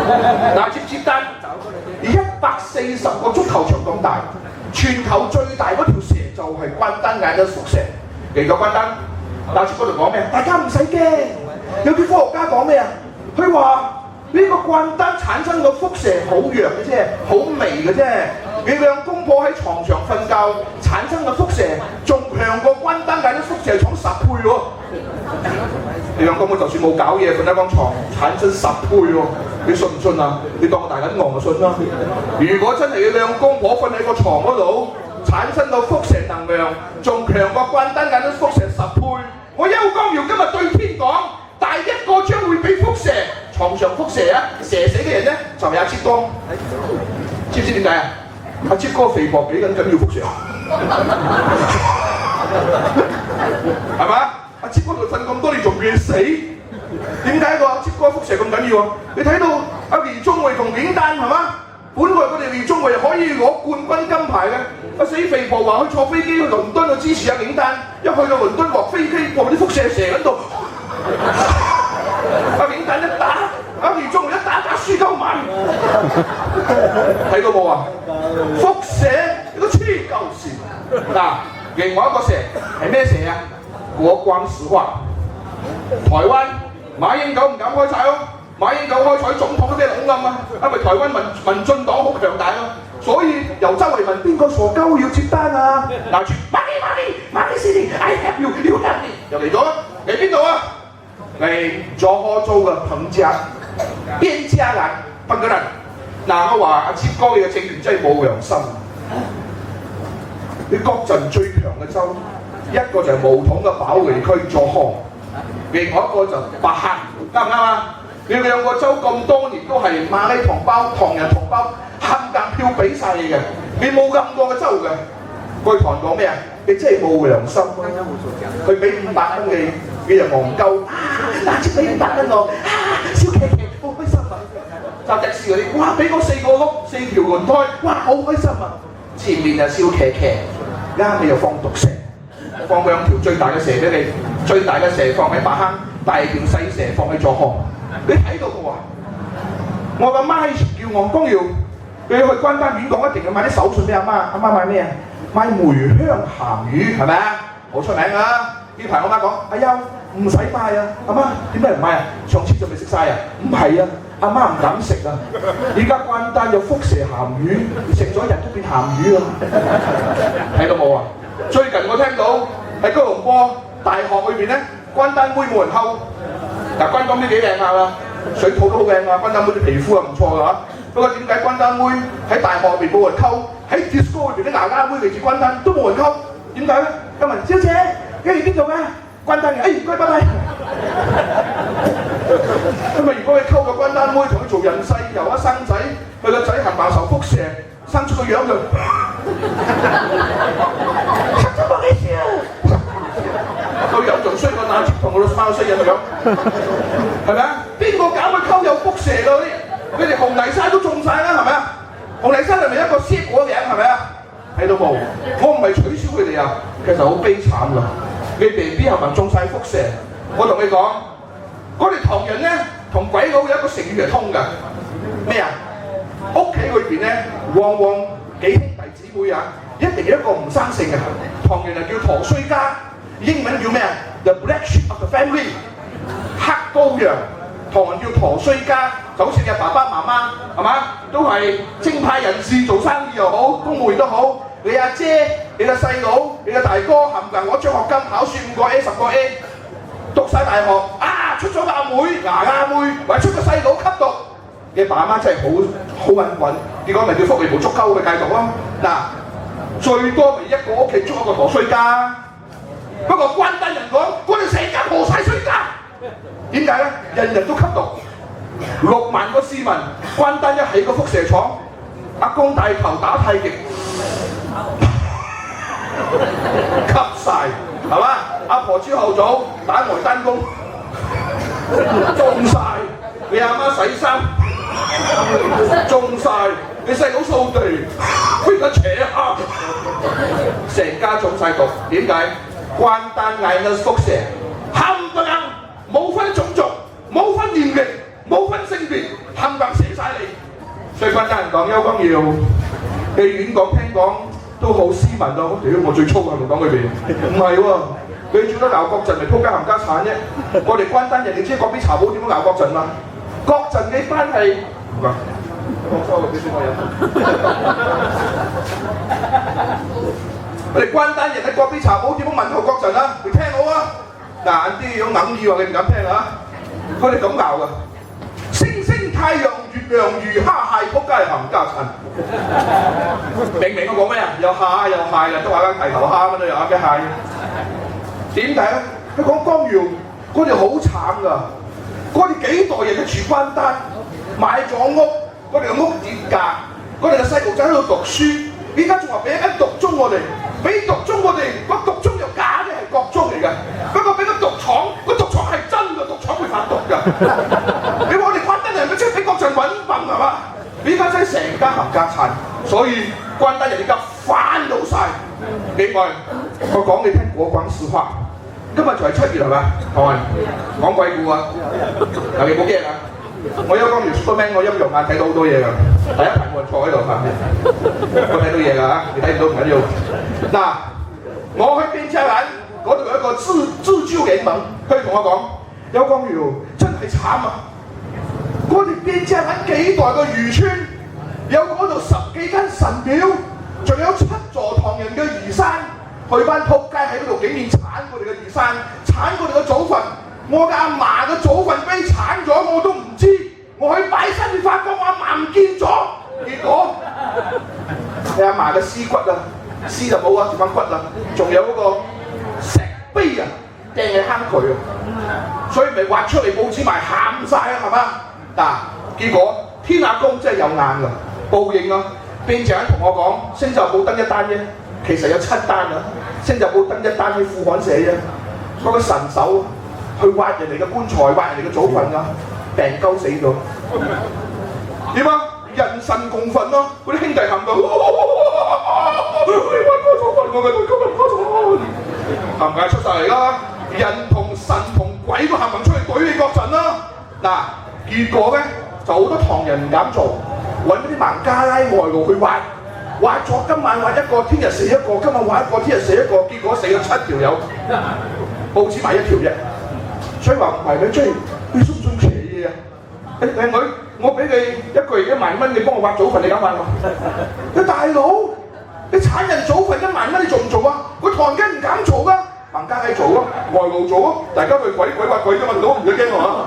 嗱，接單140個足球場咁大，全球最大嗰條蛇就係關丹眼嘅輻射。嚟咗關丹，嗱，接嗰度講咩？大家唔使驚，有啲科學家講咩啊？佢話呢個關丹產生嘅輻射好弱嘅啫，好微嘅啫。你兩公婆喺床上瞓覺產生嘅輻射仲強過關丹眼啲輻射廠10倍喎。你兩公婆就算冇搞嘢，瞓喺張床產生10倍喎，你信唔信啊？你當我大緊戇就信啦。如果真係你兩公婆瞓喺個床嗰度，產生到輻射能量仲強過關丹眼啲輻射10倍，我邱光耀今日對天講，第一個將會被輻射床上輻射啊，射死嘅人咧就係阿切哥，知唔知點解啊？阿切哥肥婆幾緊要輻射，係嘛？阿切哥度瞓咁多年仲未死，點解個阿切哥輻射咁緊要啊？你睇到阿連中偉同影丹係嘛？本來佢哋連中偉可以攞冠軍金牌嘅，阿死肥婆話佢坐飛機去倫敦去支持阿影丹，一去到倫敦落飛機，哇！啲輻射射喺度，阿影丹一打，阿連中偉一打輸鳩埋，睇到冇啊？輻射你都黐鳩線嗱，另外一個蛇係咩蛇啊？國光石化，台灣馬英九唔敢開採咯，馬英九開採總統都俾人恐冧啊，因為台灣民進黨好強大啊，所以由周圍問邊個傻鳩要接單啊？嗱，住馬基斯利 ，I have you have me， 又嚟咗啦，嚟邊度啊？嚟佐科州嘅彭家邊家人賓嗰人。嗱，我話阿切哥你嘅政權真係冇良心，你國陣最強嘅州。一個就係巫統嘅保衛區佐科，另外一個就白克，啱唔啱啊？你兩個州咁多年都係馬來同胞、唐人同胞冚唪票俾晒你嘅，你冇咁多嘅州嘅。佢唐人講咩啊？你真係冇良心啊！佢俾500蚊你，你就戇鳩啊！嗱，即俾500蚊我，小騎騎好開心啊！搭的士嗰啲，哇！俾我4個轆、4條輪胎，哇！好開心啊！前面就小騎騎，啱你又放毒蛇。放2條最大嘅蛇俾你，最大嘅蛇放喺白坑，大條細蛇放喺佐科。你睇到嘅喎，我個媽以前叫我光耀，你去關丹縣港一定要買啲手信俾阿媽。阿媽買咩啊？買梅香鹹魚係咪啊？好出名啊！呢排我媽講：阿優唔使買啊！阿媽點解唔買啊？上次仲未食晒啊？唔係啊！阿媽唔敢食啊！而家關丹有輻射鹹魚，食咗人都變鹹魚啊！睇到冇啊？最近我聽到喺吉隆坡大學裏邊咧，關丹妹冇人溝。嗱，關丹妹幾靚下啦，水泡都好靚啊，關丹妹啲皮膚又唔錯㗎嚇。不過點解關丹妹喺大學入邊冇人溝，喺 disco 裏邊啲牙丫妹嚟自關丹都冇人溝？點解咧？有問小姐，你喺邊度㗎？關丹嘅，唔該，拜拜。因為如果你溝個關丹妹，同佢做人世，又一生仔，佢個仔冚唪唥受輻射，生出個樣就黑咗冇幾事啊！個樣仲衰過那接同我老貓衰人樣，係咪啊？邊個搞佢溝有輻射㗎？你哋紅泥沙都中晒啦，係咪啊？紅泥沙係咪一個鮮果樣係咪啊？睇到冇？我唔係取消佢哋啊，其實好悲慘㗎。你 BB 係咪中晒輻射？我同你講，我哋唐人咧同鬼佬有一個成語係通㗎。咩啊？屋企裏邊咧，往往幾兄弟姊妹啊，一定有一個唔生性嘅。唐人就叫陀衰家，英文叫咩啊 ？The black sheep of the family， 黑羔羊。唐人叫陀衰家，就好似你爸爸媽媽係嘛，都係正派人士，做生意又好，公務員都好。你阿姐、你個細佬、你個大哥冚唪唥攞獎學金，考試5個 A 10個 A， 讀晒大學啊，出咗阿妹、牙阿妹，或者出個細佬吸毒。你爸媽真係好運運，結果咪叫福利部捉鳩佢戒毒咯。嗱，最多咪一個屋企捉一個陀衰家。不過關丹人講，我哋成家陀晒衰家。點解咧？人人都吸毒，6萬個市民，關丹一起個輻射廠，阿公帶頭打太極，吸晒，係嘛？阿婆朝後早打外單工，中晒。你阿媽洗衫，中晒。你細佬掃地，佢個扯下，成家中晒毒。點解？關丹嗌嘅輻射，冚唪唥冇分種族，冇分年齡，冇分性別，冚唪唥射晒所以關單人講邱光耀戲院講聽講都好斯文咯，屌我最粗係咪講佢哋？唔係喎，你做得鬧國陣咪撲街冚家產啫！我哋關單人，你知嗰邊茶寶點樣鬧國陣嘛？國陣嘅關係，我收佢俾先我飲。我哋關單人喺嗰邊茶寶點樣問候國陣啊？你聽好啊！嗱，啲樣硬語話你唔敢聽啊！佢哋咁鬧噶，星星太陽月亮魚蝦蟹撲街冚家產。明唔明我講咩啊？有蝦有蟹啦，都話緊提頭蝦咁都有嘅蟹。點解咧？佢講江瑤，嗰哋好慘㗎，嗰哋幾代人都住關單，買咗屋，嗰哋嘅屋跌價，嗰哋嘅細路仔喺度讀書，依家仲話俾一間獨中我哋，俾獨中我哋，個獨中又假嘅係國中嚟嘅，不過俾個獨廠，個獨廠係真嘅，獨廠會販毒㗎。你話我哋關單人咪即係俾國陣揾笨係嘛？依家真係成家冚家產，所以關單人依家煩到晒。另外，我講你聽我講笑話。今日就係7月係嘛？係咪？講鬼故啊！嗱，你冇驚啊！我邱光耀 Superman， 我陰陽眼睇到好多嘢㗎。第一排冇人坐喺度嚇，我睇到嘢㗎嚇，你睇唔到唔緊要。嗱，我去邊隻眼嗰度有一個自救聯盟，佢同我講：邱光耀真係慘啊！嗰條邊隻眼幾代嘅漁村，有嗰度10幾間神廟，仲有7座唐人嘅移山。去班仆街喺嗰度竟然鏟我哋嘅移山，鏟我哋嘅祖墳，我嘅阿嫲嘅祖墳碑鏟咗我都唔知，我去擺身先發覺我阿嫲唔見咗，結果你阿嫲嘅屍骨啊，屍就冇啊，剩翻骨啦，仲有嗰個石碑啊掟喺坑渠啊，所以咪挖出嚟報紙賣喊晒啊，係嘛？嗱，結果天下公真係有眼㗎，報應啊！邊隻人同我講，星就報登一單啫。其實有7單啊，星就報登一單喺副刊寫啫。嗰個神手去挖人哋嘅棺材，挖人哋嘅祖墳啊，病鳩死咗。點啊？人神共憤咯，嗰啲兄弟喊到，你挖我祖墳，我嘅今日發財，係咪出晒嚟啦？人同神同鬼都行出嚟懟你國陣啦！嗱，結果咧就好多唐人唔敢做，揾嗰啲孟加拉外勞去挖。挖咗今晚挖一個，聽日死一個，今晚挖一個，聽日死一個，結果死咗7條友，報紙賣1條啫。所以話唔係咩，即係你信唔信邪嘢啊？靚女，我俾你1個月1萬蚊，你幫我挖祖墳，你敢挖嘛？你大佬，你鏟人祖墳1萬蚊，你做唔做啊？個唐人唔敢做㗎，孟加拉做咯，外勞做咯，大家去鬼挖鬼啫嘛，唔使驚係嘛？